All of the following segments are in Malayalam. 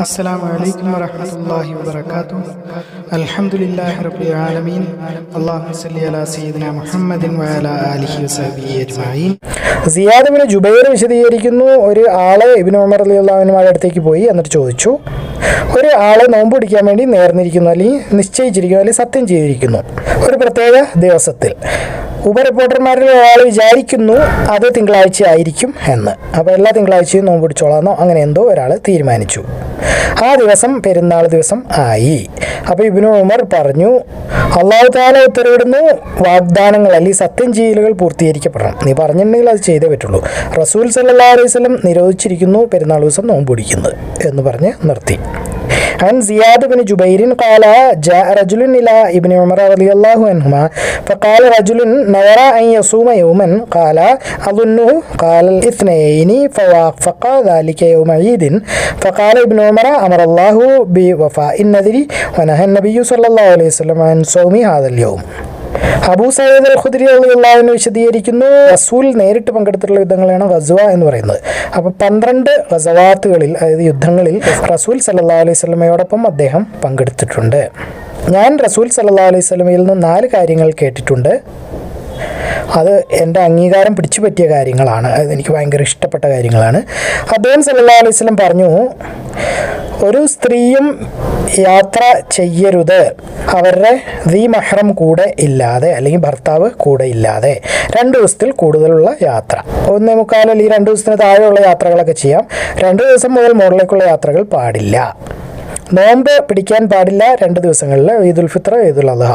السلام عليكم ورحمة الله وبركاته. الحمد لله رب العالمين. اللهم صل على سيدنا محمد وعلى آله وصحبه أجمعين. സിയാദ് ബിൻ ജുബൈർ വിശദീകരിക്കുന്നു, ഒരു ആള് ഇബ്നു ഉമർ റളിയല്ലാഹു അൻഹുവിന്റെ അടുത്തേക്ക് പോയി. എന്നിട്ട് ചോദിച്ചു, ഒരു ആള് നോമ്പ് പിടിക്കാൻ വേണ്ടി നേർന്നിരിക്കുന്നു, അല്ലെങ്കിൽ നിശ്ചയിച്ചിരിക്കുന്നു, അല്ലെങ്കിൽ സത്യം ചെയ്തിരിക്കുന്നു ഒരു പ്രത്യേക ദിവസത്തിൽ. ഉപറിപ്പോർട്ടർമാരിൽ ഒരാൾ വിചാരിക്കുന്നു അത് തിങ്കളാഴ്ച ആയിരിക്കും എന്ന്. അപ്പോൾ എല്ലാ തിങ്കളാഴ്ചയും നോമ്പ് പിടിച്ചോളാന്നോ അങ്ങനെ എന്തോ ഒരാൾ തീരുമാനിച്ചു. ആ ദിവസം പെരുന്നാൾ ദിവസം ആയി. അപ്പോൾ ഇബ്നു ഉമർ പറഞ്ഞു, അല്ലാഹു തആല ഉത്തരവിടുന്നു, വാഗ്ദാനങ്ങൾ അല്ലെങ്കിൽ സത്യം ചെയ്യലുകൾ പൂർത്തീകരിക്കപ്പെടണം. നീ പറഞ്ഞിട്ടുണ്ടെങ്കിൽ അത് ചെയ്തേ പറ്റുള്ളൂ. റസൂൽ സല്ലല്ലാഹു അലൈഹി വസല്ലം നിരോധിച്ചിരിക്കുന്നു പെരുന്നാൾ ദിവസം നോമ്പ് പിടിക്കുന്നത് എന്ന് പറഞ്ഞ് നിർത്തി. عن زياد بن جبير قال جاء رجل إلى ابن عمر رضي الله عنهما فقال رجل نورا أن يصوم يوما قال أظنه قال الاثنين فوافق ذلك يوم عيد فقال ابن عمر أمر الله بوفاء النذر ونهى النبي صلى الله عليه وسلم عن صوم هذا اليوم. അബൂ സഈദ് അൽ ഖുദ്രി റളിയല്ലാഹു അൻഹു വിശദീകരിക്കുന്നു, റസൂൽ നേരിട്ട് പങ്കെടുത്തിട്ടുള്ള യുദ്ധങ്ങളാണ് ഗസ്വ എന്ന് പറയുന്നത്. അപ്പോൾ 12 ഗസവാത്തുകളിൽ, അതായത് യുദ്ധങ്ങളിൽ റസൂൽ സല്ലല്ലാഹു അലൈഹി വസല്ലമയോടൊപ്പം അദ്ദേഹം പങ്കെടുത്തിട്ടുണ്ട്. ഞാൻ റസൂൽ സല്ലല്ലാഹു അലൈഹി വസല്ലമയിൽ നിന്ന് 4 കാര്യങ്ങൾ കേട്ടിട്ടുണ്ട്. അത് എൻ്റെ അംഗീകാരം പിടിച്ചു പറ്റിയ കാര്യങ്ങളാണ്, അതെനിക്ക് ഭയങ്കര ഇഷ്ടപ്പെട്ട കാര്യങ്ങളാണ്. അദ്ദേഹം സല്ലല്ലാഹു അലൈഹി വസല്ലം പറഞ്ഞു, ഒരു സ്ത്രീയും യാത്ര ചെയ്യരുത് അവരുടെ മഹ്റം കൂടെ ഇല്ലാതെ, അല്ലെങ്കിൽ ഭർത്താവ് കൂടെ ഇല്ലാതെ 2 ദിവസത്തിൽ കൂടുതലുള്ള യാത്ര. 1.25 അല്ലെങ്കിൽ 2 ദിവസത്തിന് താഴെയുള്ള യാത്രകളൊക്കെ ചെയ്യാം. 2 ദിവസം മുതൽ മുകളിലേക്കുള്ള യാത്രകൾ പാടില്ല. നോമ്പ് പിടിക്കാൻ പാടില്ല 2 ദിവസങ്ങളിൽ, ഈദുൽ ഫിത്ർ, ഈദുൽ അദ്ഹ.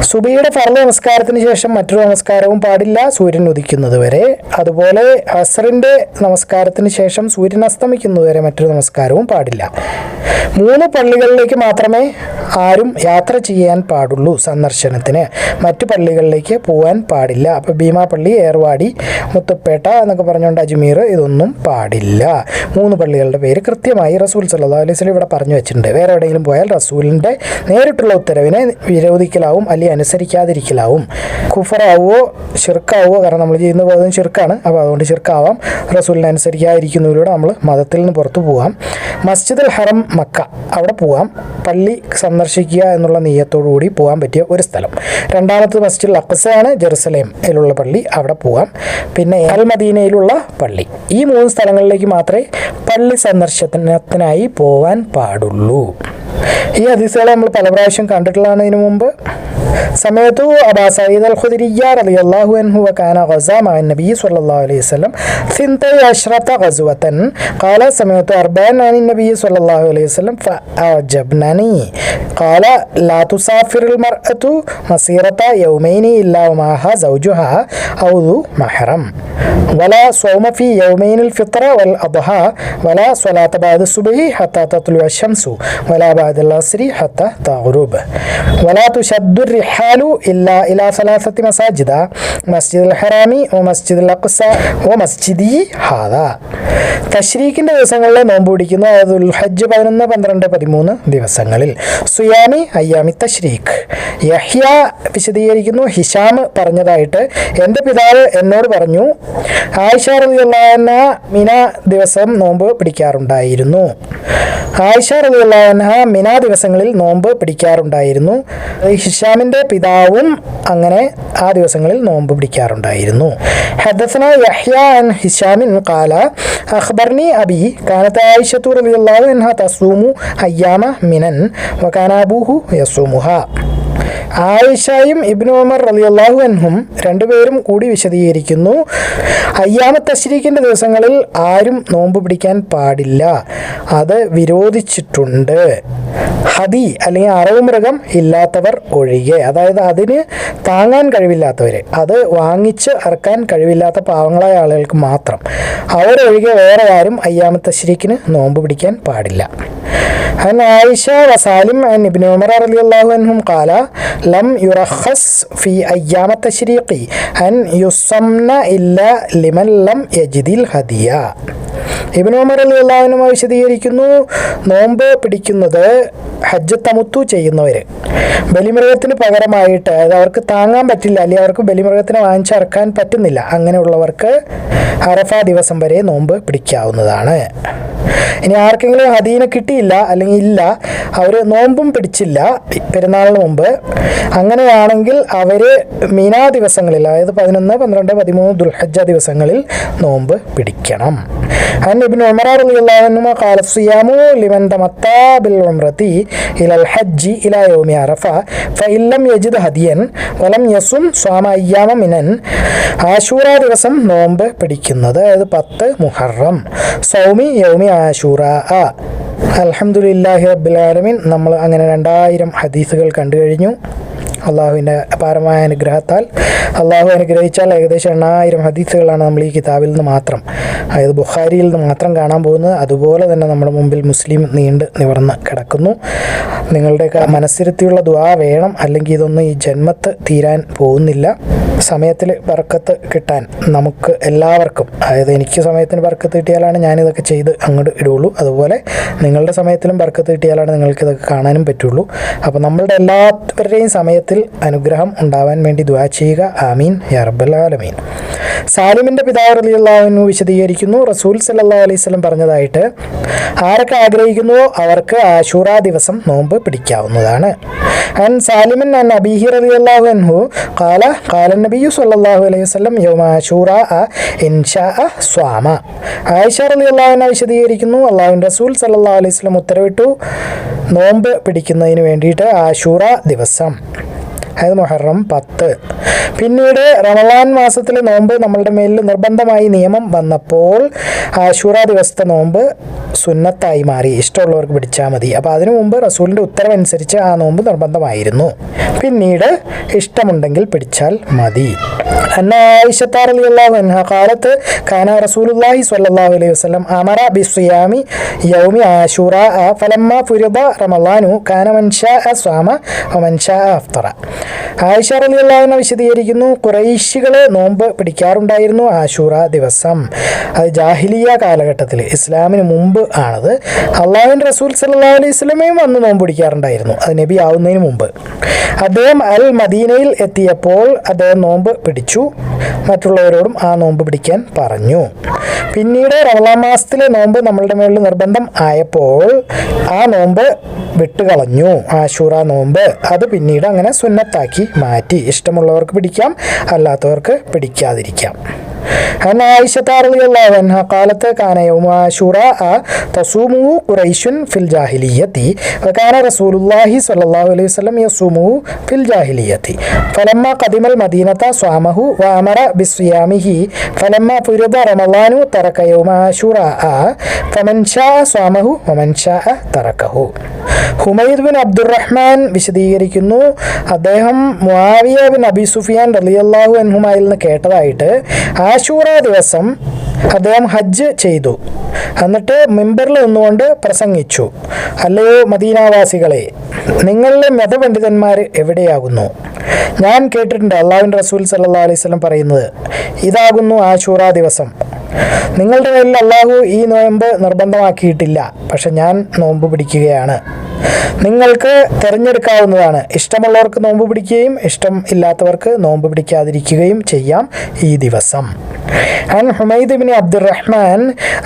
സുബഹിയുടെ ഫർള് നമസ്കാരത്തിന് ശേഷം മറ്റൊരു നമസ്കാരവും പാടില്ല സൂര്യൻ ഉദിക്കുന്നത് വരെ. അതുപോലെ അസ്റിൻ്റെ നമസ്കാരത്തിന് ശേഷം സൂര്യൻ അസ്തമിക്കുന്നത് വരെ മറ്റൊരു നമസ്കാരവും പാടില്ല. 3 പള്ളികളിലേക്ക് മാത്രമേ ആരും യാത്ര ചെയ്യാൻ പാടുള്ളൂ സന്ദർശനത്തിന്. മറ്റു പള്ളികളിലേക്ക് പോകാൻ പാടില്ല. അപ്പോൾ ഭീമാ പള്ളി, ഏർവാടി, മുത്തുപ്പേട്ട എന്നൊക്കെ പറഞ്ഞുകൊണ്ട് അജ്മീർ, ഇതൊന്നും പാടില്ല. 3 പള്ളികളുടെ പേര് കൃത്യമായി റസൂൽ സല്ലല്ലാഹു അലൈഹി വസല്ലം ഇവിടെ പറഞ്ഞു വെച്ചിട്ടുണ്ട്. വേറെ എവിടെയെങ്കിലും പോയാൽ റസൂലിൻ്റെ നേരിട്ടുള്ള ഉത്തരവിനെ വിരോധിക്കലാവും, അല്ലെങ്കിൽ അനുസരിക്കാതിരിക്കലാവും. കുഫറാവോ ഷിർക്കാവോ, കാരണം നമ്മൾ ചെയ്യുന്ന പോലും ഷിർക്കാണ്. അപ്പോൾ അതുകൊണ്ട് ഷിർക്കാവാം. റസൂലിനെ അനുസരിക്കാതിരിക്കുന്നതിലൂടെ നമ്മൾ മതത്തിൽ നിന്ന് പുറത്തു പോകാം. മസ്ജിദുൽ ഹറം മക്ക, അവിടെ പോകാം. പള്ളി സന്ദർശിക്കുക എന്നുള്ള നിയ്യത്തോടു കൂടി പോകാൻ പറ്റിയ ഒരു സ്ഥലം. 2ാമത്തെ മസ്ജിദുൽ അഖ്സയാണ് ജെറുസലേമിലുള്ള പള്ളി, അവിടെ പോകാം. പിന്നെ അൽ മദീനയിലുള്ള പള്ളി. ഈ 3 സ്ഥലങ്ങളിലേക്ക് മാത്രമേ പള്ളി സന്ദർശനത്തിനായി പോകാൻ പാടുള്ളൂ. ഈ ഹദീസുകളെ നമ്മൾ പല പ്രാവശ്യം കണ്ടിട്ടുള്ളതാണ് ഇതിനു മുമ്പ്. സമയത്തു അബൂ സഈദ് അൽ ഖുദ്രി റളിയല്ലാഹു അൻഹു വകാന ഗസാ മഅ നബി സ്വല്ലല്ലാഹു അലൈഹി വസല്ലം 12 ഗസ്വതൻ ഖാല സമയത്തു 40 അൻ നബി സ്വല്ലല്ലാഹു അലൈഹി വസല്ലം ഫഅജബ്നനി ഖാല ലാ തുസാഫിറുൽ മർഅതു മസീറത യൗമൈനി ഇല്ലാ വമാഹാ സൗജുഹാ ഔ ദു മഹ്റം വലാ സ്വൗമ ഫീ യൗമൈനിൽ ഫിത്ർ വൽ അദ്ഹ വലാ സ്വലാത ബഅദ സുബ്ഹി ഹത്താ തത്ലുഅ അശംസു വലാ ബഅദൽ അസ്രി ഹത്താ തഗ്റുബ് വലാ തുശദ്ദു الرحال إلا إلى 3 مساجد مسجد الحرام ومسجد الأقصى ومسجدي هذا. തശ്രീഖിൻ്റെ ദിവസങ്ങളിൽ നോമ്പ് പിടിക്കുന്നു, ദുൽ ഹജ്ജ് 11, 12, 13 ദിവസങ്ങളിൽ. സുയാമി അയ്യാമി തശ്രീഖ്. യഹ്യ വിശദീകരിക്കുന്നു, ഹിഷാം പറഞ്ഞതായിട്ട്, എൻ്റെ പിതാവ് എന്നോട് പറഞ്ഞു, ആയിഷ റളിയല്ലാഹു അൻഹ മിന ദിവസം നോമ്പ് പിടിക്കാറുണ്ടായിരുന്നു. ആയിഷ റളിയല്ലാഹു അൻഹ മിന ദിവസങ്ങളിൽ നോമ്പ് പിടിക്കാറുണ്ടായിരുന്നു. ഹിഷാമിൻ്റെ പിതാവും അങ്ങനെ ആ ദിവസങ്ങളിൽ നോമ്പ് പിടിക്കാറുണ്ടായിരുന്നു. ഹദസന യഹ്യ അൻ ഹിഷാമിൻ ഖാല അഖ്ബർനി അബി കാനത ആയിഷത്തു റളിയല്ലാഹു അൻഹ തസൂമു അയ്യാമ മിനൻ വകാന അബൂഹു യസൂമുഹാ. ആയിഷയും ഇബ്നു ഉമർ റളിയല്ലാഹു അൻഹും 2 പേരും കൂടി വിശദീകരിക്കുന്നു, അയ്യാമ തശ്രീഖിൻ്റെ ദിവസങ്ങളിൽ ആരും നോമ്പ് പിടിക്കാൻ പാടില്ല, അത് വിരോധിച്ചിട്ടുണ്ട്. ഹദി അല്ലെങ്കിൽ അറവ് മൃഗം ഇല്ലാത്തവർ ഒഴികെ, അതായത് അതിന് താങ്ങാൻ കഴിവില്ലാത്തവർ, അത് വാങ്ങിച്ച് അറക്കാൻ കഴിവില്ലാത്ത പാവങ്ങളായ ആളുകൾക്ക് മാത്രം, അവരൊഴികെ വേറെ ആരും അയ്യാമ തശ്രീഖിന് നോമ്പ് പിടിക്കാൻ പാടില്ല. عن عائشة وسالم عن ابن عمر رضي الله عنهم قال لم يرخص في أيام التشريق أن يصمن إلا لمن لم يجد الهدية. ഇബ്നു ഉമർ റളിയല്ലാഹു അൻഹു വിശദീകരിക്കുന്നു, നോമ്പ് പിടിക്കുന്നത് ഹജ്ജ് തമുത്തു ചെയ്യുന്നവർ ബലിമൃഗത്തിന് പകരമായിട്ട്, അതായത് അവർക്ക് താങ്ങാൻ പറ്റില്ല, അല്ലെങ്കിൽ അവർക്ക് ബലിമൃഗത്തിനെ വാങ്ങിച്ചിറക്കാൻ പറ്റുന്നില്ല, അങ്ങനെയുള്ളവർക്ക് അറഫ ദിവസം വരെ നോമ്പ് പിടിക്കാവുന്നതാണ്. ഇനി ആർക്കെങ്കിലും ഹദീനെ കിട്ടിയില്ല അല്ലെങ്കിൽ ഇല്ല, അവർ നോമ്പും പിടിച്ചില്ല പെരുന്നാളിന് മുമ്പ്, അങ്ങനെയാണെങ്കിൽ അവർ മിനാ ദിവസങ്ങളിൽ, അതായത് 11, 12, 13 ദുൽഹജ്ജ ദിവസങ്ങളിൽ നോമ്പ് പിടിക്കണം. ഇബ്നു ഉമർ റളിയല്ലാഹു അൻഹു ഖാല സിയാമു ലിമൻ തമത്താ ബിൽ ഉംറതി ഇലൽ ഹജ്ജി ഇലാ യൗമി അറഫ ഫഇൻ ലം യജിദ് ഹദിയൻ വലം യസും സ്വാമ അയ്യാമ മിനൻ. ആശൂറ ദിവസം നോമ്പ് പിടിക്കുന്നത്, അതായത് 10 മുഹറം, സൗമി യൗമി ആശൂറ. അൽഹംദുലില്ലാഹി റബ്ബിൽ ആലമീൻ. നമ്മൾ അങ്ങനെ 2000 ഹദീസുകൾ കണ്ടു കഴിഞ്ഞു. അള്ളാഹുവിൻ്റെ അപാരമായ അനുഗ്രഹത്താൽ, അള്ളാഹു അനുഗ്രഹിച്ചാൽ ഏകദേശം 8000 ഹദീസുകളാണ് നമ്മൾ ഈ കിതാബിൽ നിന്ന് മാത്രം, അതായത് ബുഖാരിയിൽ നിന്ന് മാത്രം കാണാൻ പോകുന്നത്. അതുപോലെ തന്നെ നമ്മുടെ മുമ്പിൽ മുസ്ലിം നീണ്ട് നിവർന്ന് കിടക്കുന്നു. നിങ്ങളുടെയൊക്കെ മനസ്സിരുത്തിയുള്ള ദുആ വേണം, അല്ലെങ്കിൽ ഇതൊന്നും ഈ ജന്മത്ത് തീരാൻ പോകുന്നില്ല. സമയത്തിൽ ബർക്കത്ത് കിട്ടാൻ നമുക്ക് എല്ലാവർക്കും, അതായത് എനിക്ക് സമയത്തിന് ബർക്കത്ത് കിട്ടിയാലാണ് ഞാനിതൊക്കെ ചെയ്ത് അങ്ങോട്ട് ഇടുള്ളൂ. അതുപോലെ നിങ്ങളുടെ സമയത്തിലും ബർക്കത്ത് കിട്ടിയാലാണ് നിങ്ങൾക്കിതൊക്കെ കാണാനും പറ്റുള്ളൂ. അപ്പോൾ നമ്മളുടെ എല്ലാവരുടെയും സമയത്തിൽ അനുഗ്രഹം ഉണ്ടാവാൻ വേണ്ടി ദുആ ചെയ്യുക. ആമീൻ യാ റബ്ബൽ ആലമീൻ. സാലിമിൻ്റെ പിതാവ് റളിയല്ലാഹു അൻഹു വിശദീകരിക്കുന്നു, റസൂൽ സല്ലല്ലാഹു അലൈഹി വസല്ലം പറഞ്ഞതായിട്ട്, ആരൊക്കെ ആഗ്രഹിക്കുന്നുവോ അവർക്ക് ആശൂറ ദിവസം നോമ്പ് പിടിക്കാവുന്നതാണ്. അൻ സാലിമിൻ അൻ അബീഹി റളിയല്ലാഹു അൻഹു ഖാല ഖാല നബിയു സല്ലല്ലാഹു അലൈഹി വസല്ലം യൗമ ആശൂറ ഇൻഷാഅ സ്വാമ. ആയിഷ റളിയല്ലാഹു അൻഹ വിശദീകരിക്കുന്നു, അല്ലാഹുവിൻ്റെ റസൂൽ സല്ലല്ലാഹു അലൈഹി വസല്ലം ഉത്തരവിട്ടു, നോമ്പ് പിടിക്കുന്നതിന് വേണ്ടിയിട്ട് ആശൂറ ദിവസം, അതായത് മുഹറം 10. പിന്നീട് റമളാൻ മാസത്തിലെ നോമ്പ് നമ്മളുടെ മേലിൽ നിർബന്ധമായി നിയമം വന്നപ്പോൾ ആശൂറ ദിവസത്തെ നോമ്പ് സുന്നത്തായി മാറി, ഇഷ്ടമുള്ളവർക്ക് പിടിച്ചാൽ മതി. അപ്പോൾ അതിനു മുമ്പ് റസൂലിൻ്റെ ഉത്തരവനുസരിച്ച് ആ നോമ്പ് നിർബന്ധമായിരുന്നു, പിന്നീട് ഇഷ്ടമുണ്ടെങ്കിൽ പിടിച്ചാൽ മതി. അന്ന ആയിഷ റളിയല്ലാഹു അൻഹ ഖാലത്ത് കാന റസൂലുള്ളാഹി സ്വല്ലല്ലാഹു അലൈഹി വസല്ലം അമറ ബിസ്വിയാമി യൗമി ആശൂറ ഫലമ്മ ഫുരിദ റമളാനു കാന മൻ ശാഅ സ്വാമ വമൻ ശാഅ അഫ്തറ. ആയിഷ റളിയല്ലാഹു അൻഹ വിശദീകരിക്കുന്നു, ഖുറൈശികൾ നോമ്പ് പിടിക്കാറുണ്ടായിരുന്നു ആശൂറ ദിവസം. അത് ജാഹിലിയ കാലഘട്ടത്തിൽ, ഇസ്ലാമിന് മുമ്പ് ആണത്. അള്ളാഹുവിൻ്റെ റസൂൽ സല്ലല്ലാഹു അലൈഹി വസല്ലമയും അന്ന് നോമ്പ് പിടിക്കാറുണ്ടായിരുന്നു, അത് നബി ആവുന്നതിന് മുമ്പ്. അദ്ദേഹം അൽ മദീനയിൽ എത്തിയപ്പോൾ അദ്ദേഹം നോമ്പ് പിടിച്ചു, മറ്റുള്ളവരോടും ആ നോമ്പ് പിടിക്കാൻ പറഞ്ഞു. പിന്നീട് റമളാൻ മാസത്തിലെ നോമ്പ് നമ്മളുടെ മേളിൽ നിർബന്ധം ആയപ്പോൾ ആ നോമ്പ് വിട്ടുകളഞ്ഞു, ആശൂറ നോമ്പ്. അത് പിന്നീട് അങ്ങനെ സുന്നത്താക്കി മാറ്റി. ഇഷ്ടമുള്ളവർക്ക് പിടിക്കാം, അല്ലാത്തവർക്ക് പിടിക്കാതിരിക്കാം. عن عائشة رضي الله عنها قالت كان يوم عاشوراء تصومه قريش في الجاهلية وكان رسول الله صلى الله عليه وسلم يصومه في الجاهلية فلما قدم المدينة صامه وأمر بصيامه فلما فرض رمضان ترك يوم عاشوراء فمن شاء صامه ومن شاء تركه. ഹുമൈദ് ബിൻ അബ്ദുറഹ്മാൻ വിശദീകരിക്കുന്നു, അദ്ദേഹം മുആവിയ ബിൻ അബി സുഫിയാൻ റളിയല്ലാഹു അൻഹുമായിൽ നിന്ന് കേട്ടതായിട്ട്, ആശൂറ ദിവസം അദ്ദേഹം ഹജ്ജ് ചെയ്തു, എന്നിട്ട് മിമ്പറിൽ നിന്നുകൊണ്ട് പ്രസംഗിച്ചു, അല്ലയോ മദീനാവാസികളെ, നിങ്ങളിലെ മതപണ്ഡിതന്മാർ എവിടെയാകുന്നു? ഞാൻ കേട്ടിട്ടുണ്ട് അള്ളാഹുവിൻ്റെ റസൂൽ സല്ലല്ലാഹു അലൈഹി വസല്ലം പറയുന്നത്, ഇതാകുന്നു ആശൂറ ദിവസം. നിങ്ങളുടെ മേലിൽ അള്ളാഹു ഈ നോമ്പ് നിർബന്ധമാക്കിയിട്ടില്ല, പക്ഷെ ഞാൻ നോമ്പ് പിടിക്കുകയാണ്. നിങ്ങൾക്ക് തിരഞ്ഞെടുക്കാവുന്നതാണ്, ഇഷ്ടമുള്ളവർക്ക് നോമ്പ് പിടിക്കുകയും ഇഷ്ടം ഇല്ലാത്തവർക്ക് നോമ്പ് പിടിക്കാതിരിക്കുകയും ചെയ്യാം ഈ ദിവസം. عن حميد بن عبد الرحمن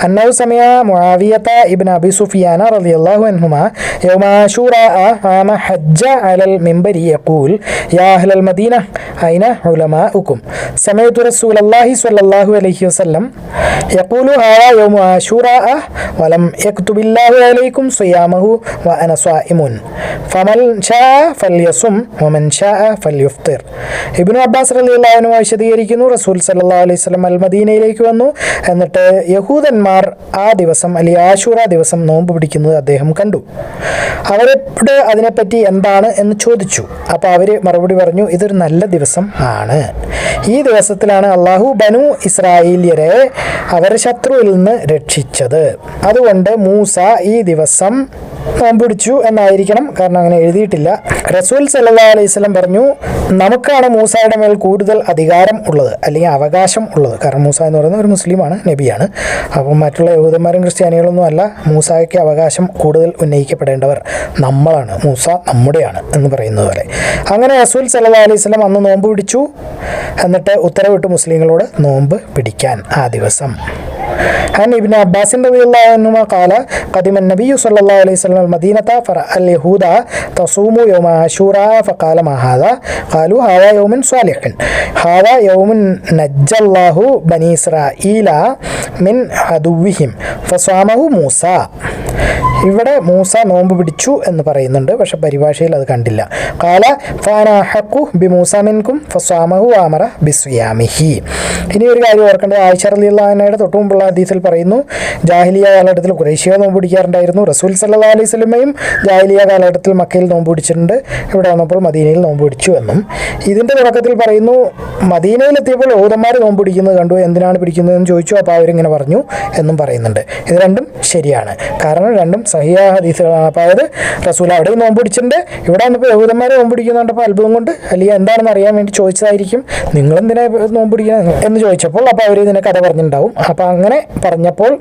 أنه سمع معاوية ابن أبي سفيان رضي الله عنهما يوم عاشوراء عام حج على المنبر يقول يا أهل المدينة أين علماؤكم سمعت رسول الله صلى الله عليه وسلم يقول هذا يوم عاشوراء ولم يكتب الله عليكم صيامه وأنا صائم فمن شاء فليصم ومن شاء فليفطر. ഇബ്നു അബ്ബാസ് റളിയല്ലാഹു അൻഹു വിശദീകരിക്കുന്നു, റസൂൽ സല്ലല്ലാഹു അലൈഹി വസല്ലം അൽ മദീനയിലേക്ക് വന്നു, എന്നിട്ട് യഹൂദന്മാർ ആ ദിവസം അല്ലെങ്കിൽ ആശൂറ ദിവസം നോമ്പ് പിടിക്കുന്നത് അദ്ദേഹം കണ്ടു. അവരോട് അതിനെപ്പറ്റി എന്താണ് എന്ന് ചോദിച്ചു. അപ്പോൾ അവർ മറുപടി പറഞ്ഞു, ഇതൊരു നല്ല ദിവസം ആണ്. ഈ ദിവസത്തിലാണ് അള്ളാഹു ബനു ഇസ്രായേലിയരെ അവരുടെ ശത്രുവിൽ നിന്ന് രക്ഷിച്ചത്. അതുകൊണ്ട് മൂസ ഈ ദിവസം നോമ്പ് പിടിച്ചു എന്നായിരിക്കണം, കാരണം അങ്ങനെ എഴുതിയിട്ടില്ല. റസൂൽ സല്ലല്ലാഹു അലൈഹി വസല്ലം പറഞ്ഞു, നമുക്കാണ് മൂസായുടെ മേൽ കൂടുതൽ അധികാരം ഉള്ളത്, അല്ലെങ്കിൽ അവകാശം ഉള്ളത്. കാരണം മൂസ എന്ന് പറയുന്നത് ഒരു മുസ്ലിമാണ്, നബിയാണ്. അപ്പം മറ്റുള്ള യഹൂദന്മാരും ക്രിസ്ത്യാനികളൊന്നും അല്ല. മൂസായ്ക്ക് അവകാശം കൂടുതൽ ഉന്നയിക്കപ്പെടേണ്ടവർ നമ്മളാണ്, മൂസ നമ്മുടെയാണ് എന്ന് പറയുന്നത് പോലെ. അങ്ങനെ റസൂൽ സല്ലല്ലാഹു അലൈഹി വസല്ലം അന്ന് നോമ്പ് പിടിച്ചു. എന്നിട്ട് ഉത്തരവിട്ടു മുസ്ലിങ്ങളോട് നോമ്പ് പിടിക്കാൻ ആ ദിവസം. عن ابن عباس رضي الله عنهما قال قدم النبي صلى الله عليه وسلم المدينة فرأى اليهود تصوم يوم عاشوراء فقال ما هذا؟ قالوا هذا يوم صالح، هذا يوم نجى الله بني إسرائيل من عدوهم فصامه موسى. ഇവിടെ മൂസ നോമ്പ് പിടിച്ചു എന്ന് പറയുന്നുണ്ട്, പക്ഷെ പരിഭാഷയിൽ അത് കണ്ടില്ല. കാല ഫാന ഹഖു ബി മൂസ മിൻകും ഫസ്വാമഹു ആമറ ബിസ്വിയാമിഹി. ഇനി ഒരു കാര്യം ഓർക്കേണ്ടത്, ആയിഷ റളിയല്ലാഹു അൻഹയുടെ തൊട്ടു മുമ്പുള്ള ഹദീസിൽ പറയുന്നു, ജാഹിലിയ കാലഘട്ടത്തിൽ ഖുറൈശികൾ നോമ്പ് പിടിക്കാറുണ്ടായിരുന്നു. റസൂൽ സല്ലല്ലാഹു അലൈഹി വസല്ലമയും ജാഹിലിയ കാലഘട്ടത്തിൽ മക്കയിൽ നോമ്പ് പിടിച്ചിട്ടുണ്ട്, ഇവിടെ വന്നപ്പോൾ മദീനയിൽ നോമ്പ് പിടിച്ചു എന്നും. ഇതിൻ്റെ തുടക്കത്തിൽ പറയുന്നു, മദീനയിലെത്തിയപ്പോൾ യഹൂദന്മാർ നോമ്പ് പിടിക്കുന്നത് കണ്ടു, എന്തിനാണ് പിടിക്കുന്നതെന്ന് ചോദിച്ചു. അപ്പോൾ അവരിങ്ങനെ പറഞ്ഞു എന്നും പറയുന്നുണ്ട്. ഇത് രണ്ടും ശരിയാണ്, കാരണം രണ്ടും സഹിയ ഹദീസുകളാണ്. അപ്പോൾ അതായത് റസൂൽ അവിടെയും നോമ്പ് പിടിച്ചിട്ടുണ്ട്, ഇവിടെ വന്നപ്പോൾ യഹൂദന്മാർ നോമ്പ് പിടിക്കുന്നുണ്ടപ്പോൾ അത്ഭുതം കൊണ്ട് അല്ലെങ്കിൽ എന്താണെന്ന് അറിയാൻ വേണ്ടി ചോദിച്ചതായിരിക്കും, നിങ്ങളെന്തിനാ നോമ്പ് പിടിക്കുക എന്ന് ചോദിച്ചപ്പോൾ അപ്പോൾ അവർ ഇതിനെ കഥ പറഞ്ഞിട്ടുണ്ടാവും. അപ്പോൾ അങ്ങനെ പറഞ്ഞപ്പോൾ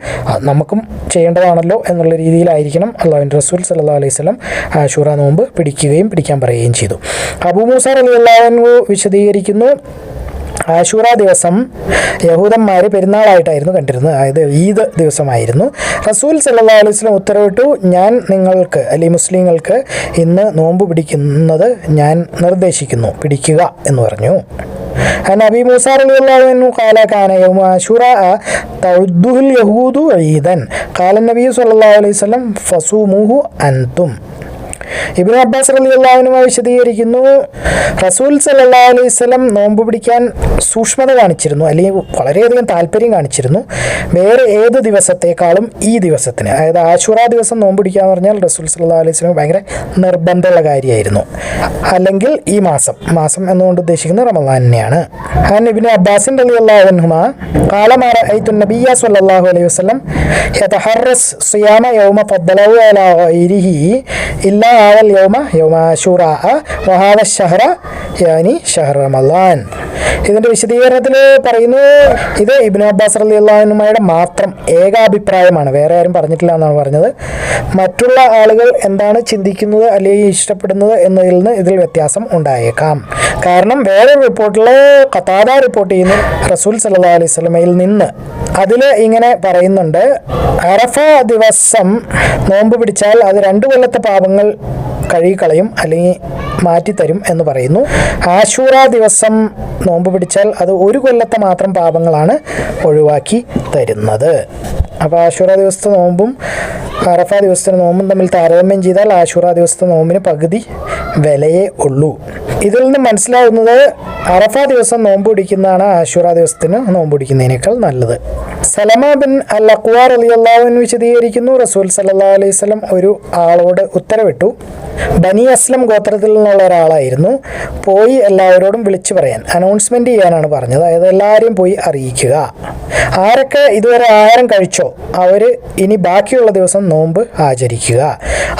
നമുക്കും ചെയ്യേണ്ടതാണല്ലോ എന്നുള്ള രീതിയിലായിരിക്കണം അല്ലാഹുവിൻ്റെ റസൂൽ സല്ലല്ലാഹു അലൈഹി വസല്ലം ആശൂറ നോമ്പ് പിടിക്കുകയും പിടിക്കാൻ പറയുകയും ചെയ്തു. അബൂ മൂസ റളിയല്ലാഹു അൻഹു വിശദീകരിക്കുന്നു, ആശൂറ ദിവസം യഹൂദന്മാർ പെരുന്നാളായിട്ടായിരുന്നു കണ്ടിരുന്നത്, അതായത് ഈദ് ദിവസമായിരുന്നു. റസൂൽ സല്ലല്ലാഹു അലൈഹി വസല്ലം ഉത്തരവിട്ടു, ഞാൻ നിങ്ങൾക്ക് അല്ലെങ്കിൽ മുസ്ലിങ്ങൾക്ക് ഇന്ന് നോമ്പ് പിടിക്കുന്നത് ഞാൻ നിർദ്ദേശിക്കുന്നു, പിടിക്കുക എന്ന് പറഞ്ഞു. عن أبي موسى رضي الله عنه قال كان يوم عاشوراء تعده اليهود عيدا قال النبي صلى الله عليه وسلم فصوموه أنتم. ഇബ്നു അബ്ബാസ് റളിയല്ലാഹു അൻഹു വിശദീകരിക്കുന്നു, റസൂൽ സല്ലല്ലാഹു അലൈഹി വസല്ലം നോമ്പ് പിടിക്കാൻ സൂക്ഷ്മത കാണിച്ചിരുന്നു, അല്ലെങ്കിൽ വളരെയധികം താല്പര്യം കാണിച്ചിരുന്നു വേറെ ഏത് ദിവസത്തേക്കാളും ഈ ദിവസത്തിന്, അതായത് ആശൂറ ദിവസം നോമ്പ് പിടിക്കുക എന്ന് പറഞ്ഞാൽ റസൂൽ സല്ലല്ലാഹു അലൈഹി വസല്ലം ഭയങ്കര നിർബന്ധമുള്ള കാര്യമായിരുന്നു. അല്ലെങ്കിൽ ഈ മാസം എന്നുകൊണ്ട് ഉദ്ദേശിക്കുന്നത് റമളാനിനെയാണ്. അൻ ഇബ്നു അബ്ബാസ് റളിയല്ലാഹു അൻഹുമാ ഖാല മാ റഅയ്തു നബിയ സല്ലല്ലാഹു അലൈഹി വസല്ലം യതഹറസ് സിയാമ യൗമ ഫദ്ദലഹു അലാ ഗൈരിഹി ഇല്ലാ ആവൽ യൗമ ആശൂറാ വഹാദ ഷഹ്റ യാനി ഷഹ്റ റമളാൻ. ഇതിൻ്റെ വിശദീകരണത്തിൽ പറയുന്നു, ഇത് ഇബ്നു അബ്ബാസ് റളിയല്ലാഹു അൻഹുയുടെ മാത്രം ഏകാഭിപ്രായമാണ്, വേറെ ആരും പറഞ്ഞിട്ടില്ല എന്നാണ് പറഞ്ഞത്. മറ്റുള്ള ആളുകൾ എന്താണ് ചിന്തിക്കുന്നത് അല്ലെങ്കിൽ ഇഷ്ടപ്പെടുന്നത് എന്നതിൽ നിന്ന് ഇതിൽ വ്യത്യാസം ഉണ്ടായേക്കാം. കാരണം വേറെ റിപ്പോർട്ടിൽ ഖതാദ റിപ്പോർട്ട് ചെയ്യുന്നു റസൂൽ സല്ലല്ലാഹു അലൈഹി വസല്ലമയിൽ നിന്ന്, അതിൽ ഇങ്ങനെ പറയുന്നുണ്ട്, അറഫ ദിവസം നോമ്പ് പിടിച്ചാൽ അത് 2 കൊല്ലത്തെ പാപങ്ങൾ കഴുകിക്കളയും അല്ലെങ്കിൽ മാറ്റിത്തരും എന്ന് പറയുന്നു. ആശൂറ ദിവസം നോമ്പ് പിടിച്ചാൽ അത് 1 കൊല്ലത്തെ മാത്രം പാപങ്ങളാണ് ഒഴിവാക്കി തരുന്നത്. അപ്പോൾ ആശൂറ ദിവസത്തെ നോമ്പും അറഫ ദിവസത്തെ നോമ്പും തമ്മിൽ താരതമ്യം ചെയ്താൽ ആശൂറ ദിവസത്തെ നോമ്പിന് പകുതി വിലയേ ഉള്ളൂ. ഇതിൽ നിന്ന് മനസ്സിലാവുന്നത് അറഫ ദിവസം നോമ്പ് പിടിക്കുന്നതാണ് ആശൂറ ദിവസത്തിന് നോമ്പ് പിടിക്കുന്നതിനേക്കാൾ നല്ലത്. സലമ ബിൻ അൽ അഖ്വാ റളിയല്ലാഹു അൻഹു വിശദീകരിക്കുന്നു, റസൂൽ സല്ലല്ലാഹു അലൈഹി വസല്ലം ഒരു ആളോട് ഉത്തരവിട്ടു, ബനി അസ്ലം ഗോത്രത്തിൽ നിന്നുള്ള ഒരാളായിരുന്നു, പോയി എല്ലാവരോടും വിളിച്ചു പറയാൻ, അനൗൺസ്മെൻറ്റ് ചെയ്യാനാണ് പറഞ്ഞത്. അതായത് എല്ലാവരെയും പോയി അറിയിക്കുക, ആരൊക്കെ ഇതുവരെ ആഹാരം കഴിച്ചോ അവർ ഇനി ബാക്കിയുള്ള ദിവസം നോമ്പ് ആചരിക്കുക,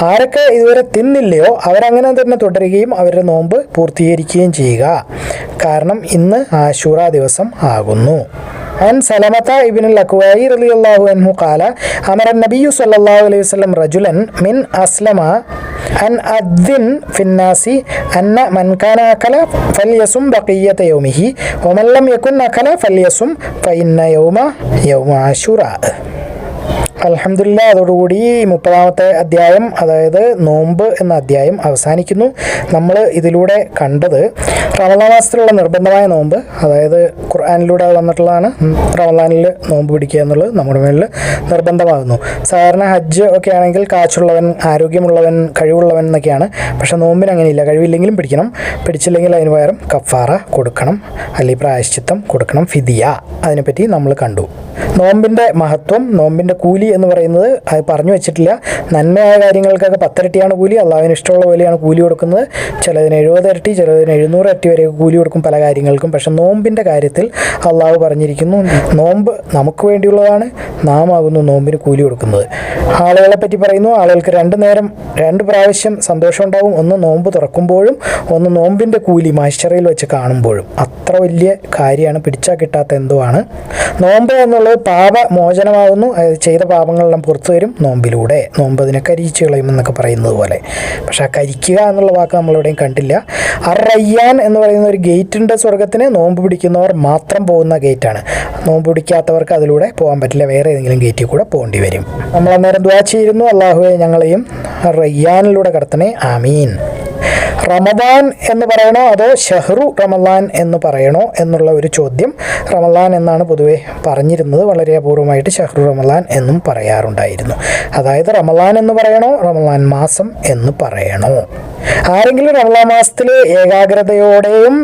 ആരൊക്കെ ഇതുവരെ തിന്നില്ലയോ അവരങ്ങനെ തന്നെ തുടരുകയും അവരുടെ നോമ്പ് പൂർത്തീകരിക്കുകയും ചെയ്യുക, കാരണം ഇന്ന് ആശൂറ ദിവസം ആകുന്നു. عن سلمة ابن الأكوع رضي الله عنه قال أمر النبي صلى الله عليه وسلم رجلا من أسلم أن أذن في الناس أن من كان أكل فليصم بقية يومه ومن لم يكن أكل فليصم فإن يوم عاشوراء. അൽഹംദുലില്ലാഹ്, അതോടുകൂടി 30-ാമത്തെ അധ്യായം, അതായത് നോമ്പ് എന്ന അധ്യായം അവസാനിക്കുന്നു. നമ്മൾ ഇതിലൂടെ കണ്ടത് റമളാൻ മാസത്തിലുള്ള നിർബന്ധമായ നോമ്പ്, അതായത് ഖുർആനിലൂടെ വന്നിട്ടുള്ളതാണ്. റമളാനിൽ നോമ്പ് പിടിക്കുക എന്നുള്ളത് നമ്മുടെ മേലിൽ നിർബന്ധമാകുന്നു. സാധാരണ ഹജ്ജ് ഒക്കെ ആണെങ്കിൽ കാശുള്ളവൻ, ആരോഗ്യമുള്ളവൻ, കഴിവുള്ളവൻ എന്നൊക്കെയാണ്. പക്ഷേ നോമ്പിന് അങ്ങനെയില്ല, കഴിവില്ലെങ്കിലും പിടിക്കണം, പിടിച്ചില്ലെങ്കിൽ അതിന് പകരം കഫാറ കൊടുക്കണം, അല്ലെങ്കിൽ പ്രായശ്ചിത്തം കൊടുക്കണം, ഫിദിയ. അതിനെപ്പറ്റി നമ്മൾ കണ്ടു. നോമ്പിൻ്റെ മഹത്വം, നോമ്പിൻ്റെ കൂലി കൂലി എന്ന് പറയുന്നത് അത് പറഞ്ഞു വെച്ചിട്ടില്ല. നന്മയായ കാര്യങ്ങൾക്കൊക്കെ 10 ഇരട്ടിയാണ് കൂലി. അള്ളാഹുവിന് ഇഷ്ടമുള്ള പോലെയാണ് കൂലി കൊടുക്കുന്നത്. ചിലതിന് 70 ഇരട്ടി, ചിലതിന് 700 ഇരട്ടി വരെ കൂലി കൊടുക്കും പല കാര്യങ്ങൾക്കും. പക്ഷെ നോമ്പിൻ്റെ കാര്യത്തിൽ അള്ളാഹു പറഞ്ഞിരിക്കുന്നു, നോമ്പ് നമുക്ക് വേണ്ടിയുള്ളതാണ്, നാം ആകുന്നു നോമ്പിന് കൂലി കൊടുക്കുന്നത്. ആളുകളെ പറ്റി പറയുന്നു, ആളുകൾക്ക് 2 നേരം 2 പ്രാവശ്യം സന്തോഷം ഉണ്ടാവും. ഒന്ന് നോമ്പ് തുറക്കുമ്പോഴും, ഒന്ന് നോമ്പിൻ്റെ കൂലി മഹ്ശറിൽ വെച്ച് കാണുമ്പോഴും. അത്ര വലിയ കാര്യമാണ്, പിടിച്ചാൽ കിട്ടാത്ത എന്തോ ആണ്. നോമ്പ് എന്നുള്ളത് പാപമോചനമാകുന്നു. ചെയ്ത പാപങ്ങളെല്ലാം പുറത്തു വരും നോമ്പിലൂടെ. നോമ്പ് അതിനെ കരിയിച്ച് കളയുമെന്നൊക്കെ പറയുന്നത് പോലെ. പക്ഷെ ആ കരിക്കുക എന്നുള്ള വാക്ക് നമ്മളെവിടെയും കണ്ടില്ല. റയ്യാൻ എന്ന് പറയുന്ന ഒരു ഗേറ്റ് ഉണ്ട് സ്വർഗത്തിന്. നോമ്പ് പിടിക്കുന്നവർ മാത്രം പോകുന്ന ഗേറ്റാണ്. നോമ്പ് പിടിക്കാത്തവർക്ക് അതിലൂടെ പോകാൻ പറ്റില്ല, വേറെ ഏതെങ്കിലും ഗേറ്റിൽ കൂടെ പോകേണ്ടി വരും. നമ്മൾ അന്നേരം ദുആ ചെയ്യുന്നു, അള്ളാഹുവെ ഞങ്ങളെയും റയ്യാനിലൂടെ കടത്തണേ, ആമീൻ. റമദാൻ എന്ന് പറയണോ അതോ ഷഹ്റു റമദാൻ എന്ന് പറയണോ എന്നുള്ള ഒരു ചോദ്യം. റമദാൻ എന്നാണ് പൊതുവെ പറഞ്ഞിരുന്നത്. വളരെ അപൂർവമായിട്ട് ഷഹ്റു റമദാൻ എന്നും പറയാറുണ്ടായിരുന്നു. അതായത് റമദാൻ എന്ന് പറയണോ റമദാൻ മാസം എന്ന് പറയണോ. ആരെങ്കിലും റമദാൻ മാസത്തിൽ ഏകാഗ്രതയോടെയും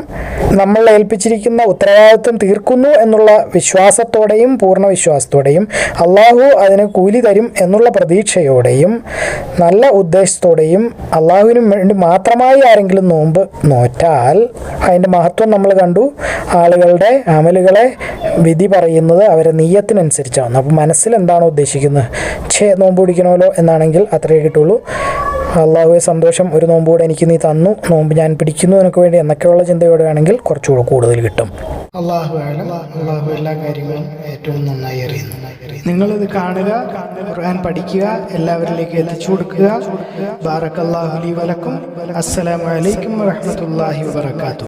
നമ്മൾ ഏൽപ്പിച്ചിരിക്കുന്ന ഉത്തരവാദിത്വം തീർക്കുന്നു എന്നുള്ള വിശ്വാസത്തോടെയും പൂർണ്ണ വിശ്വാസത്തോടെയും അള്ളാഹു അതിന് കൂലി തരും എന്നുള്ള പ്രതീക്ഷയോടെയും നല്ല ഉദ്ദേശത്തോടെയും അള്ളാഹുവിന് വേണ്ടി മാത്രമായി ആരെങ്കിലും നോമ്പ് നോറ്റാൽ അതിൻ്റെ മഹത്വം നമ്മൾ കണ്ടു. ആളുകളുടെ അമലുകളെ വിധി പറയുന്നത് അവരെ നീയത്തിനനുസരിച്ചാണ്. അപ്പോൾ മനസ്സിൽ എന്താണോ ഉദ്ദേശിക്കുന്നത്, നോമ്പ് പിടിക്കണമല്ലോ എന്നാണെങ്കിൽ അത്രയേ കിട്ടുള്ളൂ. അള്ളാഹുവെ സന്തോഷം, ഒരു നോമ്പ് കൂടെ എനിക്ക് നീ തന്നു, നോമ്പ് ഞാൻ പിടിക്കുന്നു നിനക്ക് വേണ്ടി എന്നൊക്കെയുള്ള ചിന്തയോടെ ആണെങ്കിൽ കുറച്ചുകൂടെ കൂടുതൽ കിട്ടും. അള്ളാഹു എല്ലാ കാര്യങ്ങളും ഏറ്റവും നന്നായി അറിയുന്നു. നിങ്ങളിത് കാണുക, ഖുർആൻ പഠിക്കുക, എല്ലാവരിലേക്ക് എത്തിച്ചു കൊടുക്കുക. ബാറക്കല്ലാഹു ലി വലക്കും. അസ്സലാമു അലൈക്കും വറഹ്മത്തുള്ളാഹി വബറകാതുഹു.